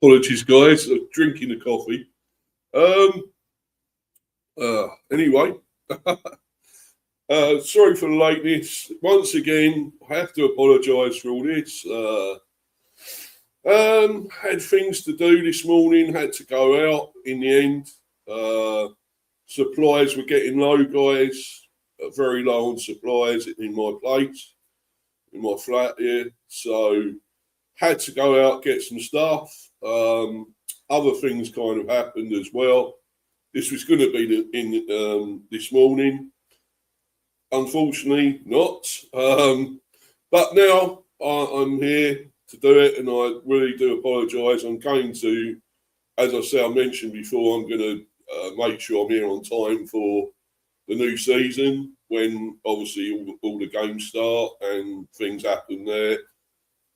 Apologies, guys. Drinking the coffee. Anyway, sorry for the lateness. Once again, I have to apologise for all this. Had things to do this morning. Had to go out in the end. Supplies were getting low, guys. Very low on supplies in my place, in my flat here. So had to go out, get some stuff. Other things kind of happened as well. This was going to be this morning. Unfortunately, not. But now I'm here to do it, and I really do apologise. I'm going to, as I mentioned before, I'm going to make sure I'm here on time for the new season when obviously all the games start and things happen there.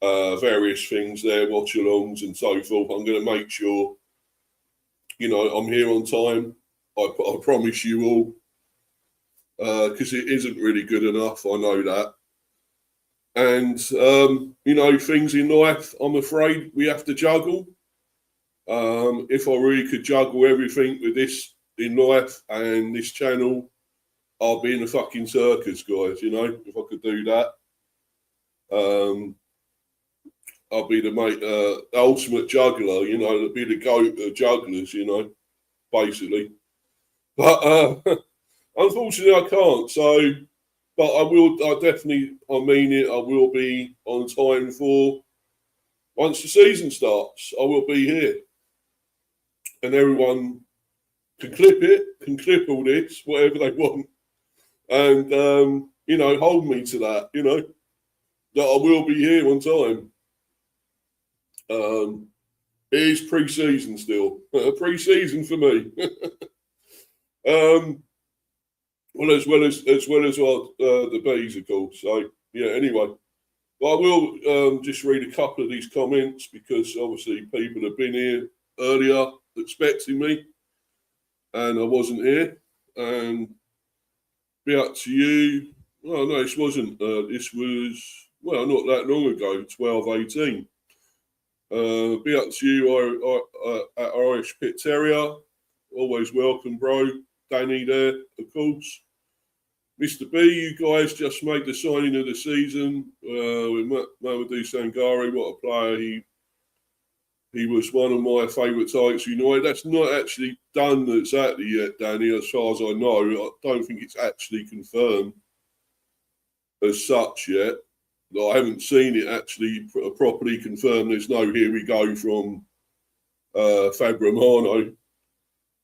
Various things there, watch-alongs and so forth. I'm going to make sure, I'm here on time. I promise you all, because it isn't really good enough. I know that. And, things in life, I'm afraid we have to juggle. If I really could juggle everything with this in life and this channel, I'll be in a fucking circus, guys, if I could do that. I'll be the ultimate juggler, to be the goat of jugglers, basically. But unfortunately, I can't. So, but I mean it, I will be on time for, once the season starts, I will be here. And everyone can clip all this, whatever they want. And, hold me to that, that I will be here on time. It is pre-season still. Pre-season for me. Well, as well as the bees, of course. So yeah. Anyway, but I will just read a couple of these comments because obviously people have been here earlier expecting me, and I wasn't here. And be up to you. Oh no, this wasn't. This was not that long ago. 12/18. Be up to you, at Irish Pit Terrier. Always welcome, bro. Danny there, of course. Mr. B, you guys just made the signing of the season with Mamadou Sangare. What a player. He was one of my favourite targets for United. That's not actually done exactly yet, Danny, as far as I know. I don't think it's actually confirmed as such yet. I haven't seen it actually properly confirmed. There's no here we go from Fab Romano.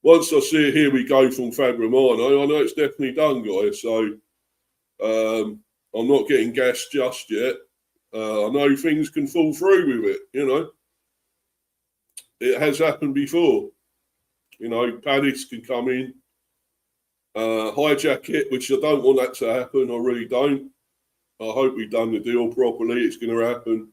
Once I see it, here we go from Fab Romano, I know it's definitely done, guys. So I'm not getting gassed just yet. I know things can fall through with it, It has happened before. Palace can come in, hijack it, which I don't want that to happen. I really don't. I hope we've done the deal properly. It's going to happen.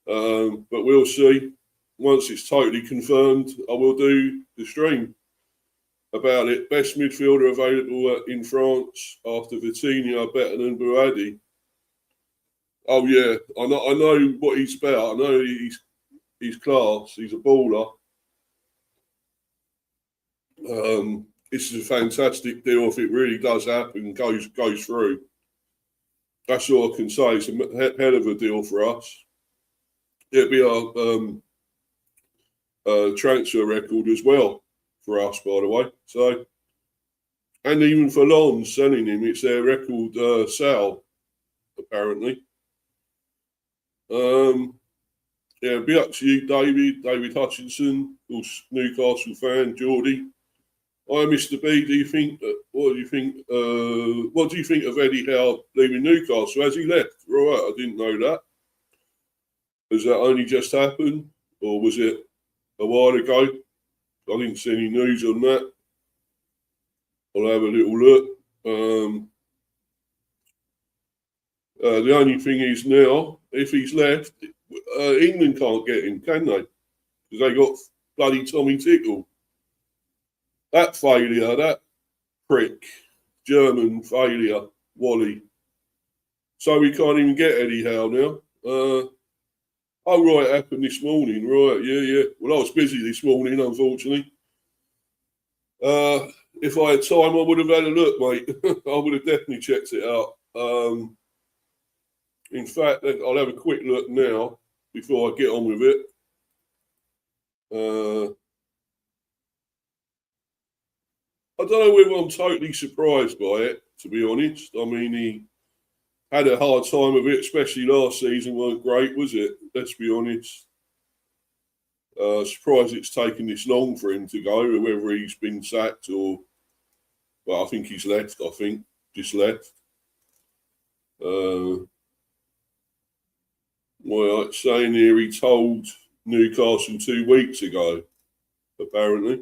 But we'll see. Once it's totally confirmed, I will do the stream about it. Best midfielder available in France after Vitinha, better than Buadi. Oh yeah, I know what he's about. I know he's class. He's a baller. This is a fantastic deal if it really does happen, goes through. That's all I can say. It's a hell of a deal for us. It'll be our transfer record as well for us, by the way. So, and even for Lons selling him, it's their record sale, apparently. Yeah, be up to you, David Hutchinson, Newcastle fan, Geordie. Hi, Mr. B. What do you think of Eddie Howe leaving Newcastle? Has he left? Right, I didn't know that. Has that only just happened, or was it a while ago? I didn't see any news on that. I'll have a little look. The only thing is now, if he's left, England can't get him, can they? Because they got bloody Tommy Tickle. That failure, that prick, German failure, Wally. So we can't even get Eddie Howe now. Oh, right, it happened this morning. Right, yeah. Well, I was busy this morning, unfortunately. If I had time, I would have had a look, mate. I would have definitely checked it out. In fact, I'll have a quick look now before I get on with it. I don't know whether I'm totally surprised by it, to be honest. I mean, he had a hard time of it, especially last season. Weren't great, was it? Let's be honest. Surprised it's taken this long for him to go, whether he's been sacked or. Well, I think he's left. I think just left. Well, it's saying here he told Newcastle 2 weeks ago, apparently.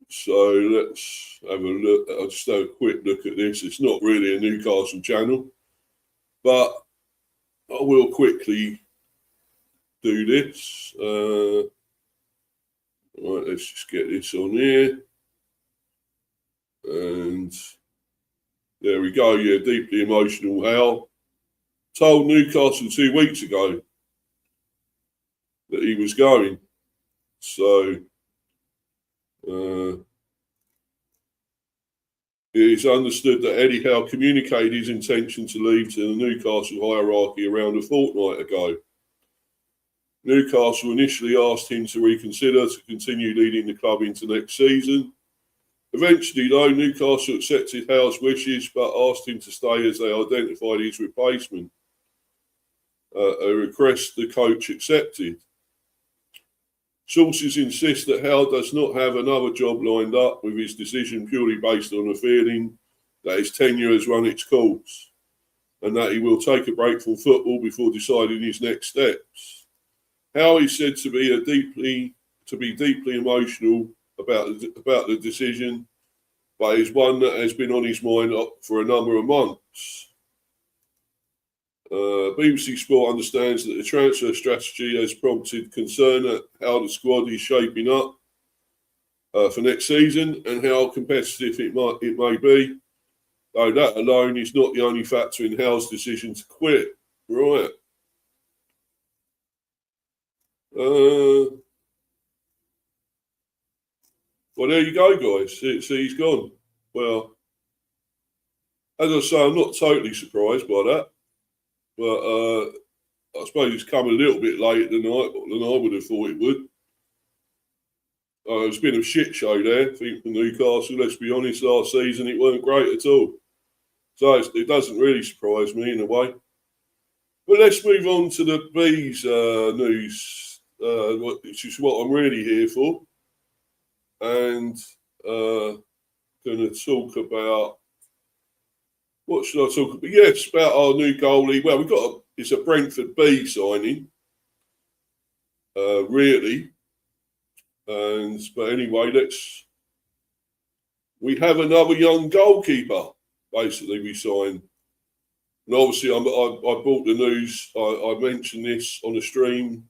So let's have a look. I'll just have a quick look at this. It's not really a Newcastle channel, but I will quickly do this. Right, let's just get this on here. And there we go. Yeah, deeply emotional. Hal told Newcastle 2 weeks ago that he was going. So it is understood that Eddie Howe communicated his intention to leave to the Newcastle hierarchy around a fortnight ago. Newcastle initially asked him to reconsider to continue leading the club into next season. Eventually, though, Newcastle accepted Howe's wishes but asked him to stay as they identified his replacement, a request the coach accepted. Sources insist that Howe does not have another job lined up, with his decision purely based on a feeling that his tenure has run its course and that he will take a break from football before deciding his next steps. Howe is said to be deeply emotional about the decision, but is one that has been on his mind for a number of months. BBC Sport understands that the transfer strategy has prompted concern at how the squad is shaping up for next season and how competitive it may be, though that alone is not the only factor in Howe's decision to quit. Right. Well, there you go, guys. See, he's gone. Well, as I say, I'm not totally surprised by that. But I suppose it's come a little bit later than I would have thought it would. It's been a shit show there, I think, for Newcastle. Let's be honest, last season it weren't great at all. So it doesn't really surprise me in a way. But let's move on to the Bees news, which is what I'm really here for. And going to talk about, what should I talk about? Yes, about our new goalie. Well, it's a Brentford B signing, really. But anyway, we have another young goalkeeper, basically, we signed. And obviously, I brought the news, I mentioned this on a stream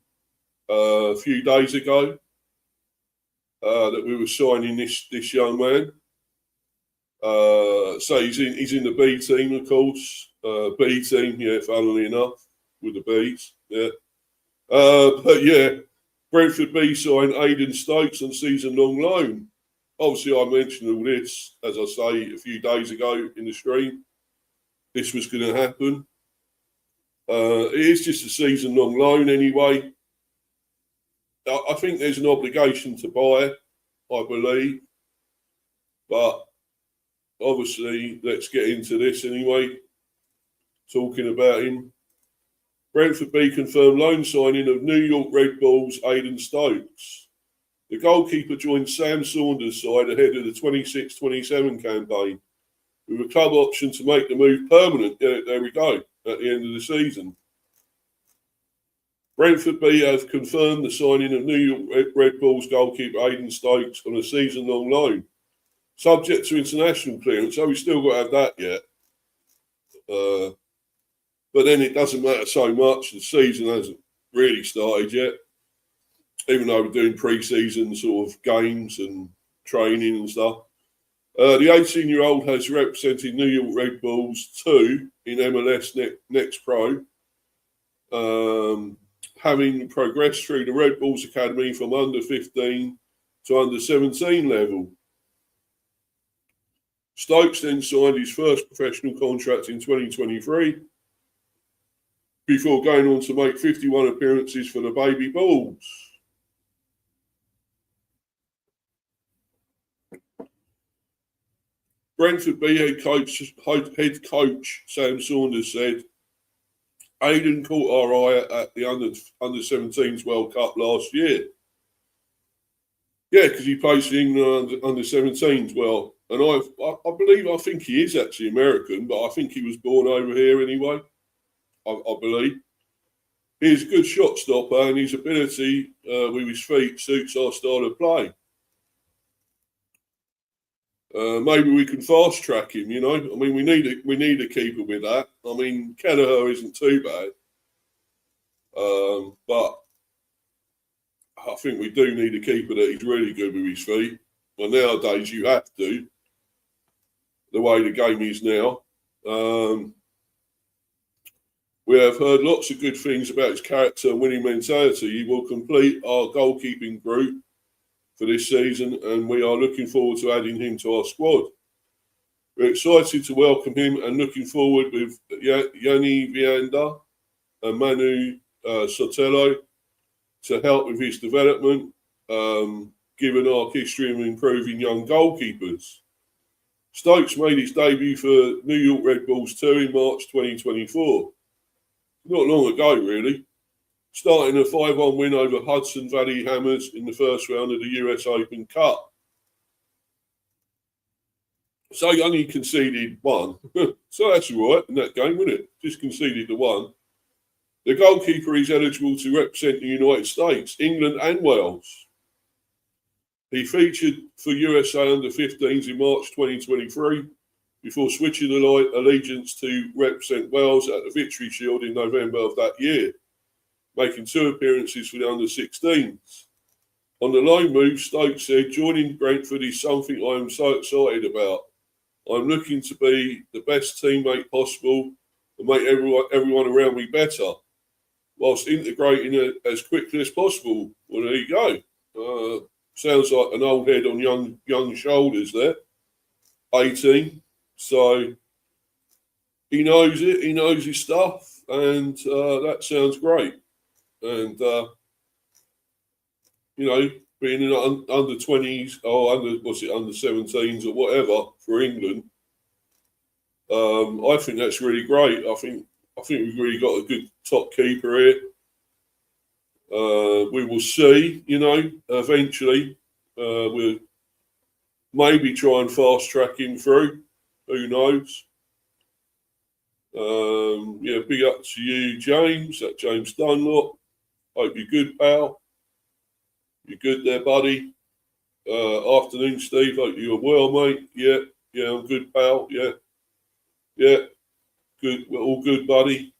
a few days ago, that we were signing this young man. So he's in the B team, of course. B team, yeah, funnily enough, with the Bs, yeah. But yeah, Brentford B signed Aidan Stokes on season-long loan. Obviously, I mentioned all this, as I say, a few days ago in the stream. This was going to happen. It is just a season-long loan anyway. I think there's an obligation to buy, I believe. But obviously, let's get into this anyway. Talking about him. Brentford B confirmed loan signing of New York Red Bulls' Aidan Stokes. The goalkeeper joined Sam Saunders' side ahead of the 26-27 campaign, with a club option to make the move permanent. Yeah, there we go, at the end of the season. Brentford B have confirmed the signing of New York Red Bulls goalkeeper Aidan Stokes on a season-long loan, subject to international clearance. So we've still got to have that yet. But then it doesn't matter so much. The season hasn't really started yet, even though we're doing pre-season sort of games and training and stuff. The 18-year-old has represented New York Red Bulls 2 in MLS Next Pro. having progressed through the Red Bulls Academy from under 15 to under 17 level. Stokes then signed his first professional contract in 2023 before going on to make 51 appearances for the Baby Bulls. Brentford B head coach Sam Saunders said, Aidan caught our eye at the under-17s World Cup last year. Yeah, because he plays for England under-17s. Well, and I think he is actually American, but I think he was born over here anyway. I believe. He's a good shot stopper, and his ability with his feet suits our style of play. Maybe we can fast track him. You know, I mean, we need a keeper with that. I mean, Kelleher isn't too bad, but I think we do need a keeper that is really good with his feet. Well, nowadays you have to, the way the game is now. We have heard lots of good things about his character and winning mentality. He will complete our goalkeeping group for this season, and we are looking forward to adding him to our squad. We're excited to welcome him and looking forward with Yanni Vianda and Manu Sotelo to help with his development, given our history of improving young goalkeepers. Stokes made his debut for New York Red Bulls 2 in March 2024. Not long ago, really. Starting a 5-1 win over Hudson Valley Hammers in the first round of the US Open Cup. So he only conceded one. So that's all right in that game, wasn't it? Just conceded the one. The goalkeeper is eligible to represent the United States, England and Wales. He featured for USA under-15s in March 2023 before switching allegiance to represent Wales at the Victory Shield in November of that year, making 2 appearances for the under-16s. On the loan move, Stokes said, joining Brentford is something I am so excited about. I'm looking to be the best teammate possible and make everyone around me better, whilst integrating it as quickly as possible. Well, there you go. Sounds like an old head on young shoulders there. 18. So he knows it. He knows his stuff. And that sounds great. And, you know, being in under 20s or under 17s or whatever for England, I think that's really great. I think we've really got a good top keeper here. We will see, you know, eventually. We'll maybe try and fast track him through. Who knows? Yeah, big up to you, James. That James Dunlop. Hope you're good, pal. You're good there, buddy. Afternoon, Steve. Hope you're well, mate. Yeah, I'm good, pal. Yeah, good. We're all good, buddy.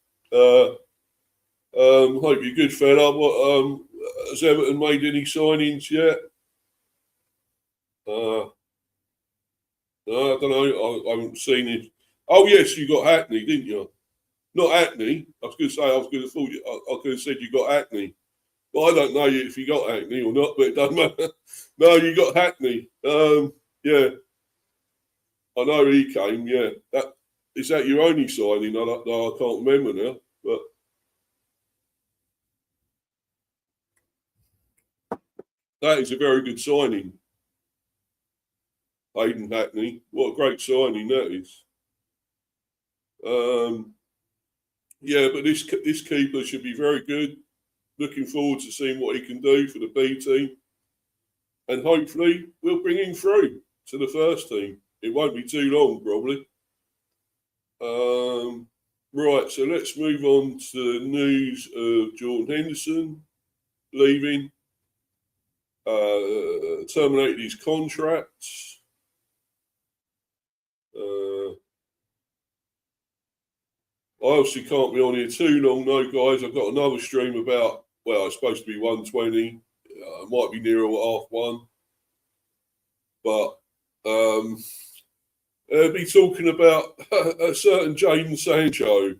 Hope you're good, fella. What has Everton made any signings yet? I don't know. I haven't seen it. Oh yes, you got Hackney, didn't you? Not Hackney. I was going to say. I could have said you got Hackney. Well, I don't know if you got Hackney or not, but it doesn't matter. No, you got Hackney. Yeah, I know he came. Yeah, is that your only signing? I can't remember now, but that is a very good signing. Aidan Hackney. What a great signing that is. Yeah, but this keeper should be very good. Looking forward to seeing what he can do for the B team. And hopefully we'll bring him through to the first team. It won't be too long, probably. Right, so let's move on to the news of Jordan Henderson leaving. Terminated his contract. I obviously can't be on here too long, though, guys. I've got another stream about, well, it's supposed to be 1:20. Might be nearer 1:30. But I'll be talking about a certain Jadon Sancho.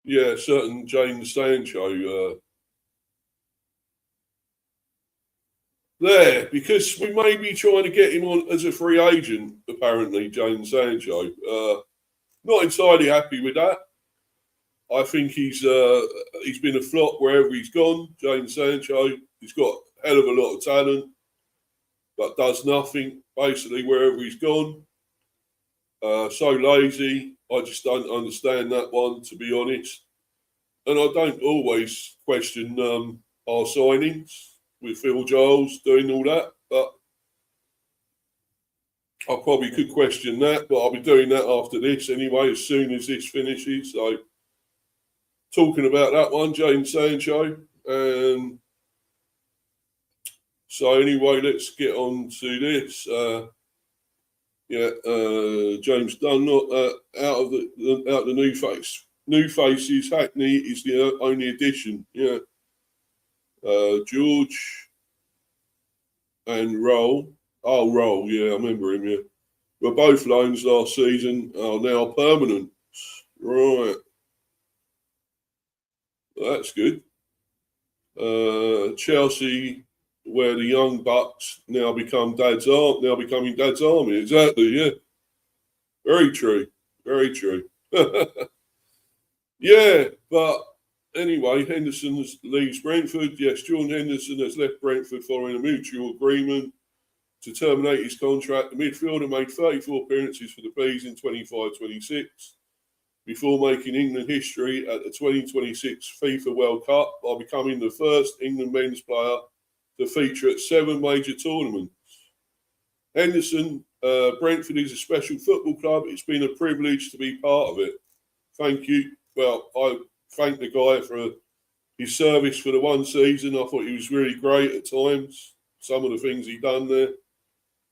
Yeah, certain James Sancho. There, because we may be trying to get him on as a free agent, apparently, James Sancho. Not entirely happy with that. I think he's been a flop wherever he's gone. James Sancho, he's got a hell of a lot of talent, but does nothing basically wherever he's gone. So lazy. I just don't understand that one, to be honest. And I don't always question our signings with Phil Giles doing all that, but I probably could question that. But I'll be doing that after this anyway, as soon as this finishes. So talking about that one, James Sancho. And so anyway, let's get on to this. James Dunlop out of the new face. New faces. Hackney is the only addition. Yeah. George and Roll. Oh, Roll. Yeah, I remember him. Yeah. Were both loans last season. Are now permanent. Right. Well, that's good. Chelsea, where the young bucks now becoming Dad's army. Exactly. Yeah. Very true. Very true. Yeah, but anyway, Henderson leaves Brentford. Yes, Jordan Henderson has left Brentford following a mutual agreement to terminate his contract. The midfielder made 34 appearances for the Bees in 25-26 before making England history at the 2026 FIFA World Cup by becoming the first England men's player to feature at 7 major tournaments. Henderson, Brentford is a special football club. It's been a privilege to be part of it. Thank you. Well, I thank the guy for his service for the one season. I thought he was really great at times. Some of the things he done there.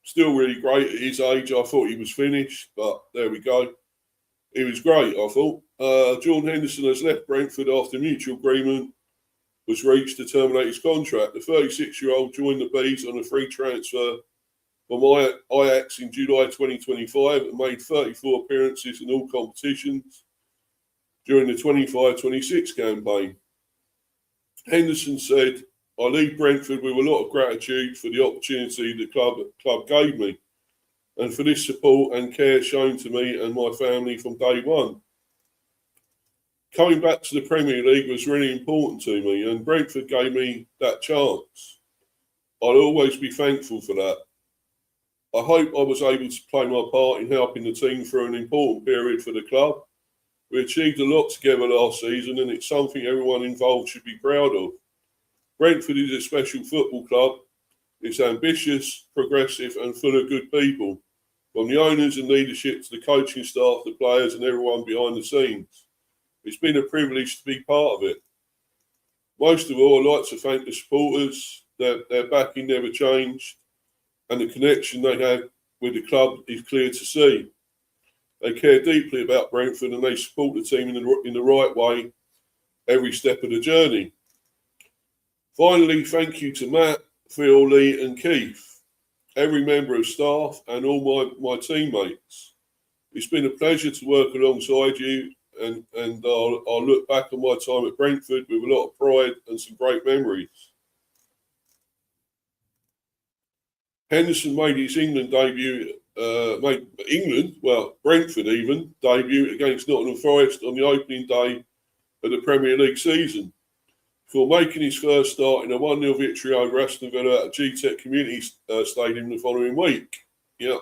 Still really great at his age. I thought he was finished, but there we go. He was great, I thought. Jordan Henderson has left Brentford after mutual agreement was reached to terminate his contract. The 36-year-old joined the Bees on a free transfer from Ajax in July 2025 and made 34 appearances in all competitions during the 25-26 campaign. Henderson said, I leave Brentford with a lot of gratitude for the opportunity the club gave me and for this support and care shown to me and my family from day one. Coming back to the Premier League was really important to me, and Brentford gave me that chance. I'll always be thankful for that. I hope I was able to play my part in helping the team through an important period for the club. We achieved a lot together last season, and it's something everyone involved should be proud of. Brentford is a special football club. It's ambitious, progressive, and full of good people, from the owners and leadership to the coaching staff, the players, and everyone behind the scenes. It's been a privilege to be part of it. Most of all, I'd like to thank the supporters. Their backing never changed, and the connection they have with the club is clear to see. They care deeply about Brentford and they support the team in the right way every step of the journey. Finally, thank you to Matt, Phil, Lee and Keith, every member of staff and all my teammates. It's been a pleasure to work alongside you, and I'll look back on my time at Brentford with a lot of pride and some great memories. Henderson made his England debut, Brentford even, debut against Nottingham Forest on the opening day of the Premier League season, before making his first start in a 1-0 victory over Aston Villa at GTEC Community Stadium the following week. Yeah.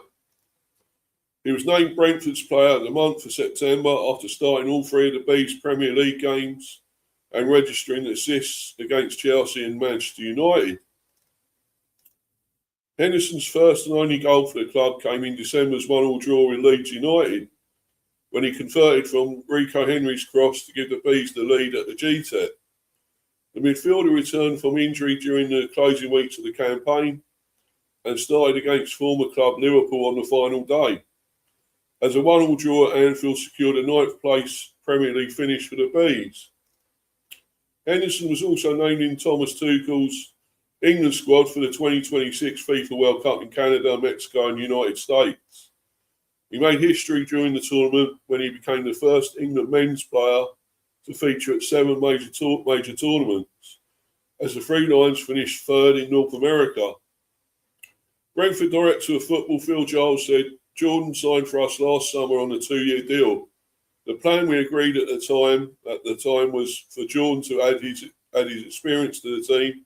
He was named Brentford's Player of the Month for September after starting all 3 of the Bees Premier League games and registering assists against Chelsea and Manchester United. Henderson's first and only goal for the club came in December's 1-1 draw with Leeds United, when he converted from Rico Henry's cross to give the Bees the lead at the GTEC. The midfielder returned from injury during the closing weeks of the campaign and started against former club Liverpool on the final day. As a 1-1 draw at Anfield secured a 9th place Premier League finish for the Bees. Henderson was also named in Thomas Tuchel's England squad for the 2026 FIFA World Cup in Canada, Mexico and United States. He made history during the tournament when he became the first England men's player to feature at 7 major tournaments, as the Three Lions finished third in North America. Brentford director of football Phil Giles said, "Jordan signed for us last summer on a 2-year deal. The plan we agreed at the time was for Jordan to add his experience to the team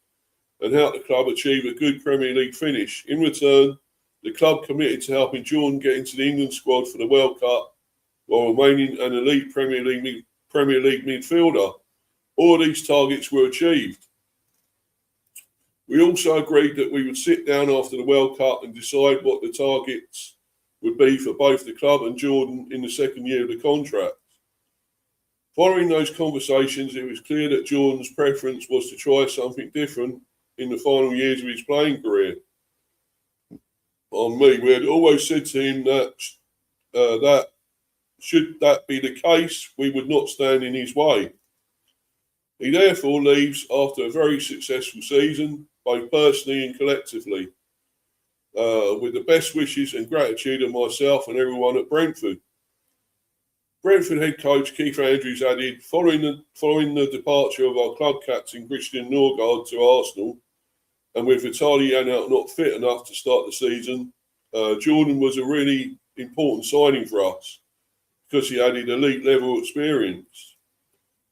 and help the club achieve a good Premier League finish. In return, the club committed to helping Jordan get into the England squad for the World Cup while remaining an elite Premier League midfielder. All these targets were achieved. We also agreed that we would sit down after the World Cup and decide what the targets would be for both the club and Jordan in the second year of the contract. Following those conversations, it was clear that Jordan's preference was to try something different in the final years of his playing career. On me, we had always said to him that should that be the case, we would not stand in his way. He therefore leaves after a very successful season, both personally and collectively, with the best wishes and gratitude of myself and everyone at Brentford." Brentford head coach Keith Andrews added, following the departure of our club captain Christian Norgard to Arsenal, and with Vitaly Janelt not fit enough to start the season, Jordan was a really important signing for us because he added elite level experience.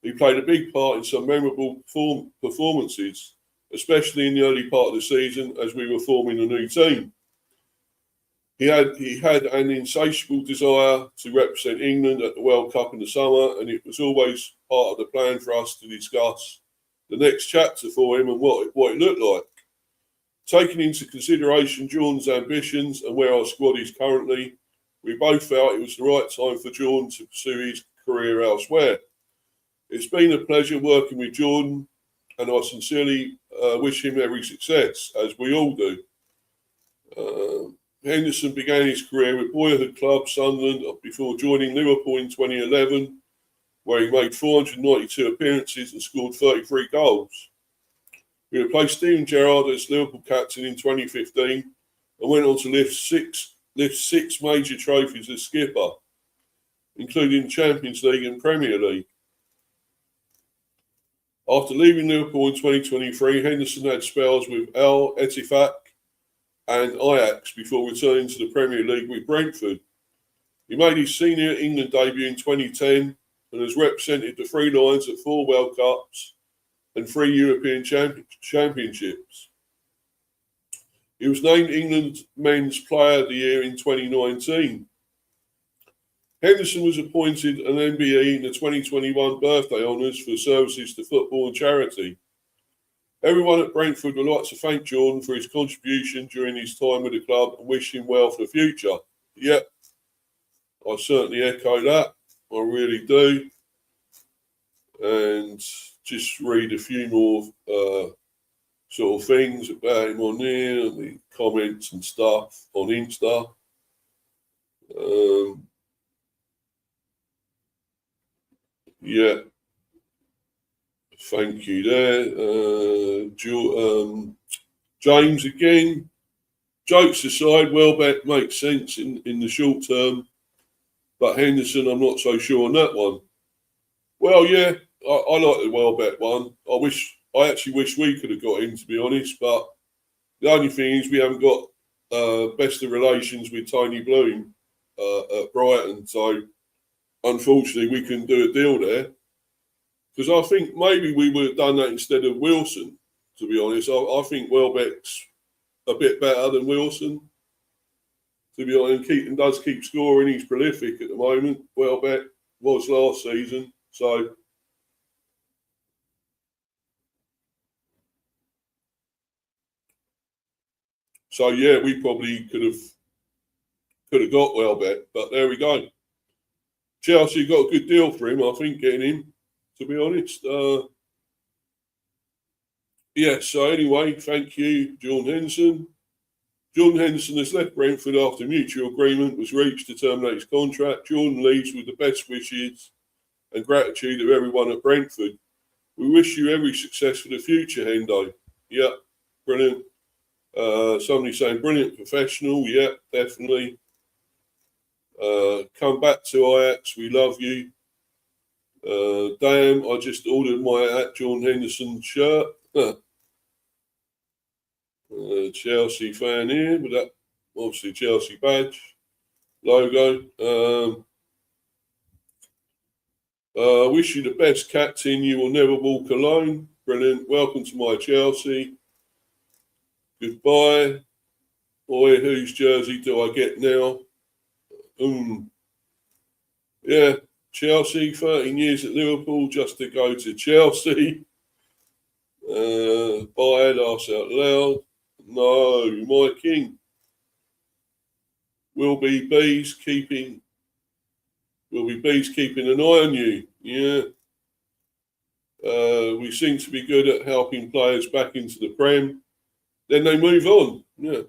He played a big part in some memorable performances, especially in the early part of the season as we were forming a new team. He had an insatiable desire to represent England at the World Cup in the summer, and it was always part of the plan for us to discuss the next chapter for him and what it looked like. Taking into consideration Jordan's ambitions and where our squad is currently, we both felt it was the right time for Jordan to pursue his career elsewhere. It's been a pleasure working with Jordan, and I sincerely wish him every success, as we all do. Henderson began his career with boyhood club Sunderland before joining Liverpool in 2011, where he made 492 appearances and scored 33 goals. He replaced Steven Gerrard as Liverpool captain in 2015 and went on to lift six major trophies as skipper, including the Champions League and Premier League. After leaving Liverpool in 2023, Henderson had spells with Al Ettifaq and Ajax before returning to the Premier League with Brentford. He made his senior England debut in 2010 and has represented the Three Lions at 4 World Cups and 3 European Championships. He was named England Men's Player of the Year in 2019. Henderson was appointed an MBE in the 2021 birthday honours for services to football and charity. Everyone at Brentford would like to thank Jordan for his contribution during his time with the club and wish him well for the future. Yep, I certainly echo that. I really do. And just read a few more sort of things about him on there, and the comments and stuff on Insta. Yeah. Thank you there. James again. Jokes aside, Welbeck makes sense in the short term, but Henderson, I'm not so sure on that one. Well, yeah, I like the Welbeck one. I actually wish we could have got him, to be honest, but the only thing is we haven't got best of relations with Tony Bloom at Brighton, so unfortunately we couldn't do a deal there. Because I think maybe we would have done that instead of Wilson, to be honest. I think Welbeck's a bit better than Wilson, to be honest. And does keep scoring. He's prolific at the moment. Welbeck was last season. So yeah, we probably could have got Welbeck. But there we go. Chelsea got a good deal for him, I think, getting him, to be honest. So anyway, thank you, Jordan Henderson. Jordan Henderson has left Brentford after mutual agreement was reached to terminate his contract. Jordan leaves with the best wishes and gratitude of everyone at Brentford. We wish you every success for the future, Hendo. Yeah, brilliant. Somebody saying brilliant professional. Yeah, definitely. Come back to Ajax. We love you. Damn, I just ordered my John Henderson shirt. Chelsea fan here with that obviously Chelsea badge logo. Wish you the best, captain. You will never walk alone. Brilliant. Welcome to my Chelsea. Goodbye. Boy, whose jersey do I get now? Yeah, Chelsea, 13 years at Liverpool just to go to Chelsea. Bye, laugh out loud. No, my king. Will be bees keeping an eye on you. Yeah. We seem to be good at helping players back into the Prem. Then they move on. Yeah.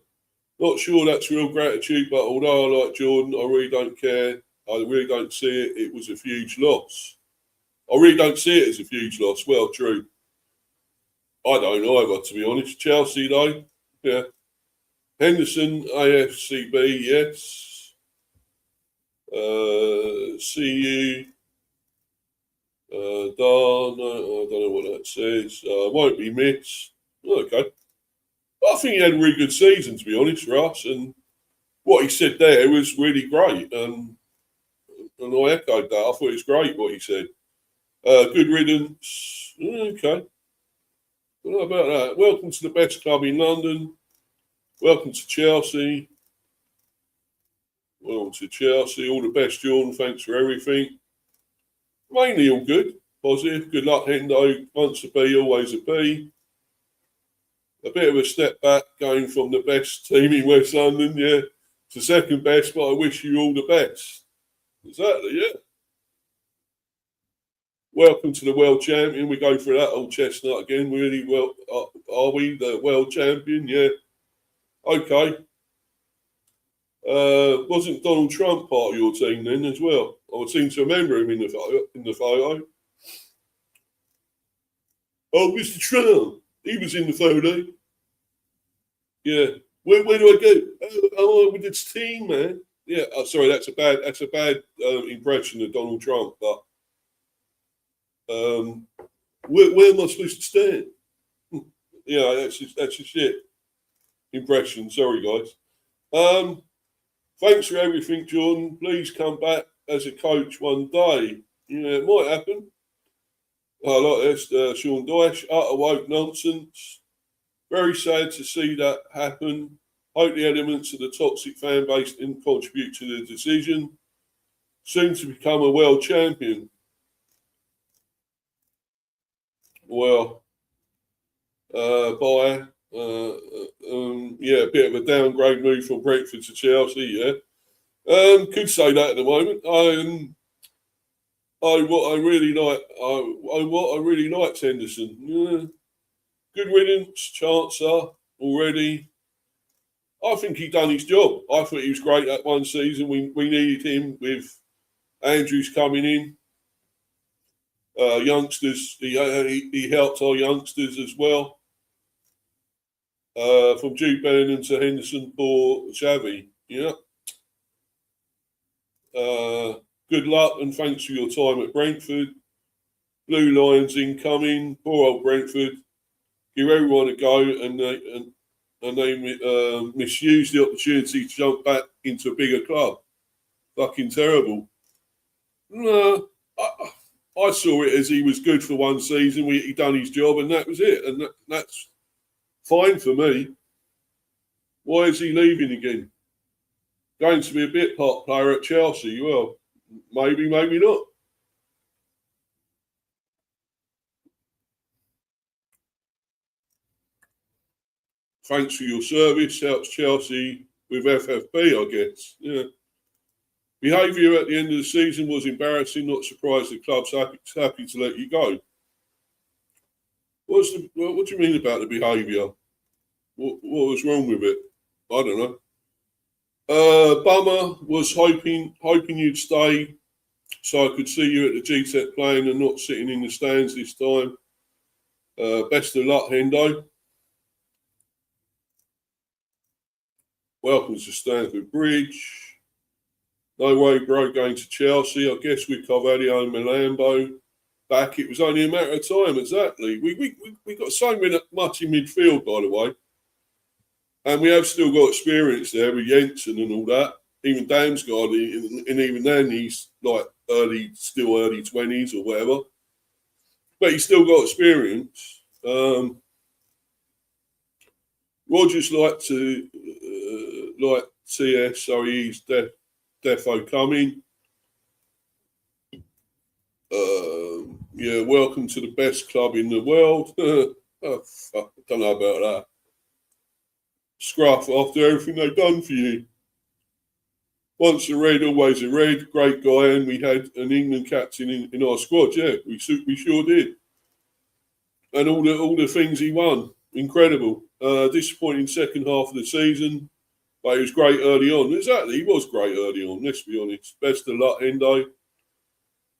Not sure that's real gratitude, but although I like Jordan, I really don't care. I really don't see it. It was a huge loss. I really don't see it as a huge loss. Well, true. I don't either, to be honest. Chelsea, though. Yeah. Henderson, AFCB, yes. See you. I don't know what that says. Won't be missed. Okay. I think he had a really good season, to be honest, for us. And what he said there was really great. And I echoed that. I thought it was great what he said. Good riddance. Okay. What about that? Welcome to the best club in London. Welcome to Chelsea. Welcome to Chelsea. All the best, Jordan. Thanks for everything. Mainly all good. Positive. Good luck, Hendo. Once a B, always a B. A bit of a step back going from the best team in West London, yeah, to second best, but I wish you all the best. Exactly, yeah. Welcome to the world champion. We go through that old chestnut again. Really well, are we the world champion? Yeah. Okay. Wasn't Donald Trump part of your team then as well? I seem to remember him in the photo. Oh, Mr. Trump. He was in the photo. Yeah. Where do I go? Oh, with its team, man. Yeah. Sorry, that's a bad impression of Donald Trump. But where am I supposed to stand? Yeah, that's just shit impression. Sorry, guys. Thanks for everything, Jordan. Please come back as a coach one day. Yeah, it might happen. I like this, Sean Dyche. Utter woke nonsense. Very sad to see that happen. Hope the elements of the toxic fan base didn't contribute to the decision. Soon to become a world champion. Well, bye. Yeah, a bit of a downgrade move from Brentford to Chelsea. Yeah, could say that at the moment. What I really liked Henderson. Yeah. Good riddance, Chancellor already. I think he done his job. I thought he was great that one season. We needed him with Andrews coming in. Youngsters, he helped our youngsters as well. From Jude Bellingham to Henderson for Xavi. Yeah. Good luck and thanks for your time at Brentford. Blue Lions incoming. Poor old Brentford. Give everyone a go, and they misuse the opportunity to jump back into a bigger club. Fucking terrible. No, I saw it as he was good for one season. He done his job, and that was it. And that's fine for me. Why is he leaving again? Going to be a bit part player at Chelsea. Well, maybe not. Thanks for your service. Helps Chelsea with FFP, I guess. Yeah. Behaviour at the end of the season was embarrassing. Not surprised the club's happy to let you go. What do you mean about the behaviour? What was wrong with it? I don't know. Bummer, was hoping you'd stay so I could see you at the GTEC playing and not sitting in the stands this time. Best of luck, Hendo. Welcome to Stamford Bridge. No way, bro, going to Chelsea. I guess with Carvalho and Milambo. back, it was only a matter of time. Exactly. We got so much in midfield, by the way, and we have still got experience there with Jensen and all that. Even Damsgaard, and even then he's like early 20s or whatever, but he's still got experience. Rogers like TS, so he's defo coming. Yeah, welcome to the best club in the world. Oh, fuck, I don't know about that. Scruff, after everything they've done for you. Once a Red, always a Red. Great guy, and we had an England captain in our squad. Yeah, we sure did. And all the things he won, incredible. Disappointing second half of the season, but he was great early on. Exactly, he was great early on. Let's be honest. Best of luck, Hendo.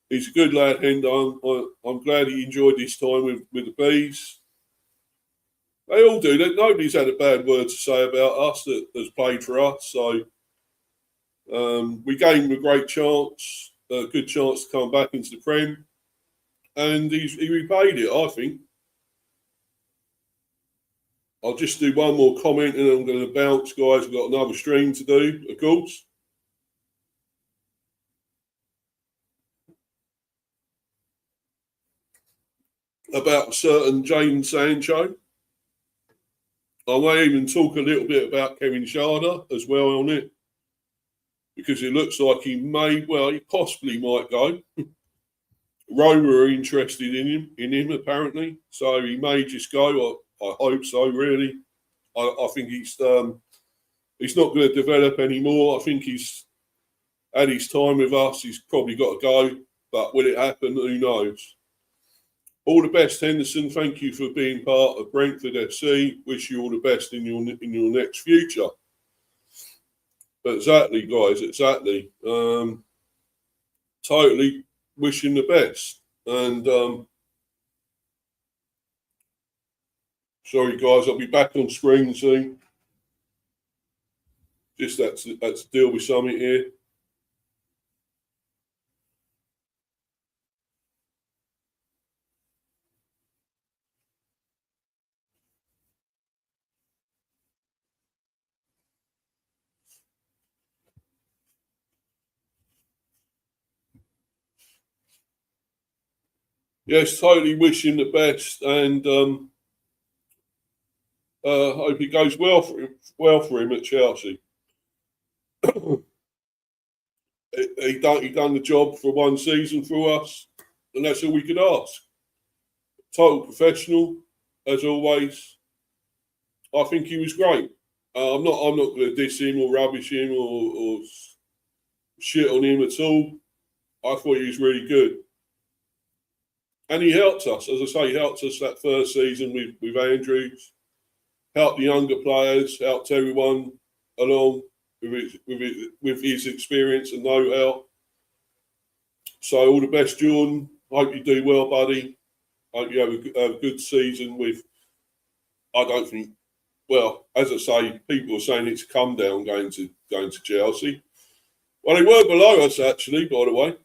He's a good lad, Hendo. I'm glad he enjoyed his time with the Bees. They all do. Nobody's had a bad word to say about us that has played for us. So we gave him a great chance, a good chance to come back into the Prem. And he repaid it, I think. I'll just do one more comment and I'm going to bounce, guys. We've got another stream to do, of course. About a certain Jadon Sancho. I may even talk a little bit about Kevin Schade as well on it, because it looks like he possibly might go. Roma are interested in him apparently, so he may just go. I hope so. Really, I think he's not going to develop anymore. I think he's had his time with us. He's probably got to go, but will it happen? Who knows? All the best, Henderson. Thank you for being part of Brentford FC. Wish you all the best in your next future. But exactly, guys, exactly. Totally wishing the best. And sorry, guys, I'll be back on screen soon. Just that's to deal with something here. Yes, totally wishing the best, and hope it goes well for him at Chelsea. he done the job for one season for us, and that's all we could ask. Total professional, as always. I think he was great. I'm not going to diss him or rubbish him or shit on him at all. I thought he was really good. And he helped us, as I say, he helped us that first season with Andrews, helped the younger players, helped everyone along with his experience and know-how. So all the best, Jordan. Hope you do well, buddy. Hope you have a good season with, I don't think, well, as I say, people are saying it's a come down going to Chelsea. Well, they were below us, actually, by the way,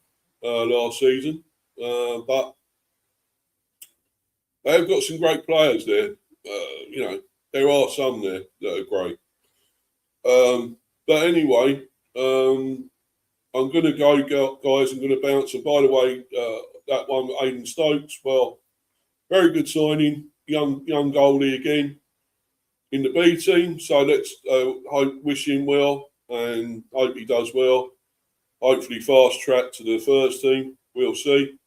last season. But they've got some great players there. There are some there that are great. But anyway, I'm going to go, guys. I'm going to bounce. And by the way, that one, Aidan Stokes, well, very good signing. Young goalie again in the B team. So let's wish him well and hope he does well. Hopefully fast track to the first team. We'll see.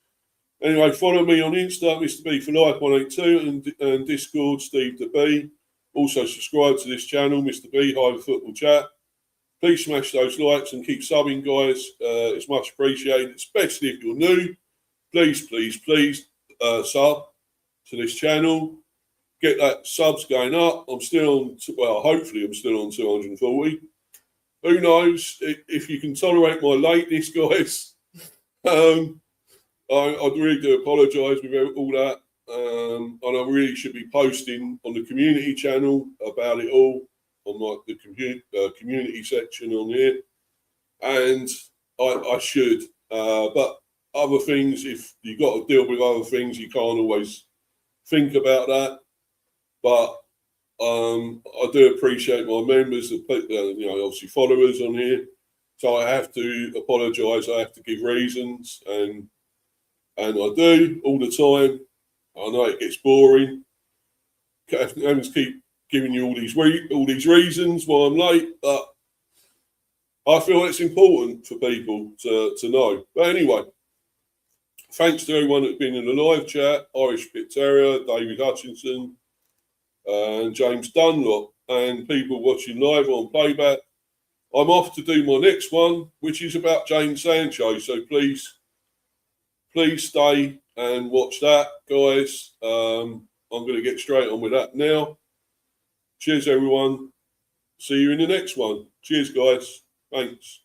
Anyway, follow me on Insta, Mr. B for Life 182, and Discord, Steve the B. Also subscribe to this channel, Mr. B, Hive Football Chat. Please smash those likes and keep subbing, guys. It's much appreciated, especially if you're new. Please sub to this channel. Get that subs going up. I'm still on, hopefully I'm still on 240. Who knows if you can tolerate my lateness, guys. I really do apologise with all that. And I really should be posting on the community channel about it all, on like the community section on here. And I should. But other things, if you've got to deal with other things, you can't always think about that. But I do appreciate my members, obviously followers on here. So I have to apologise. I have to give reasons, and I do all the time. I know it gets boring. Having to keep giving you all these reasons why I'm late, but I feel it's important for people to know. But anyway, thanks to everyone that's been in the live chat: Irish Pit Terrier, David Hutchinson, and James Dunlop, and people watching live on playback. I'm off to do my next one, which is about James Sancho. So please stay and watch that, guys. I'm going to get straight on with that now. Cheers, everyone. See you in the next one. Cheers, guys. Thanks.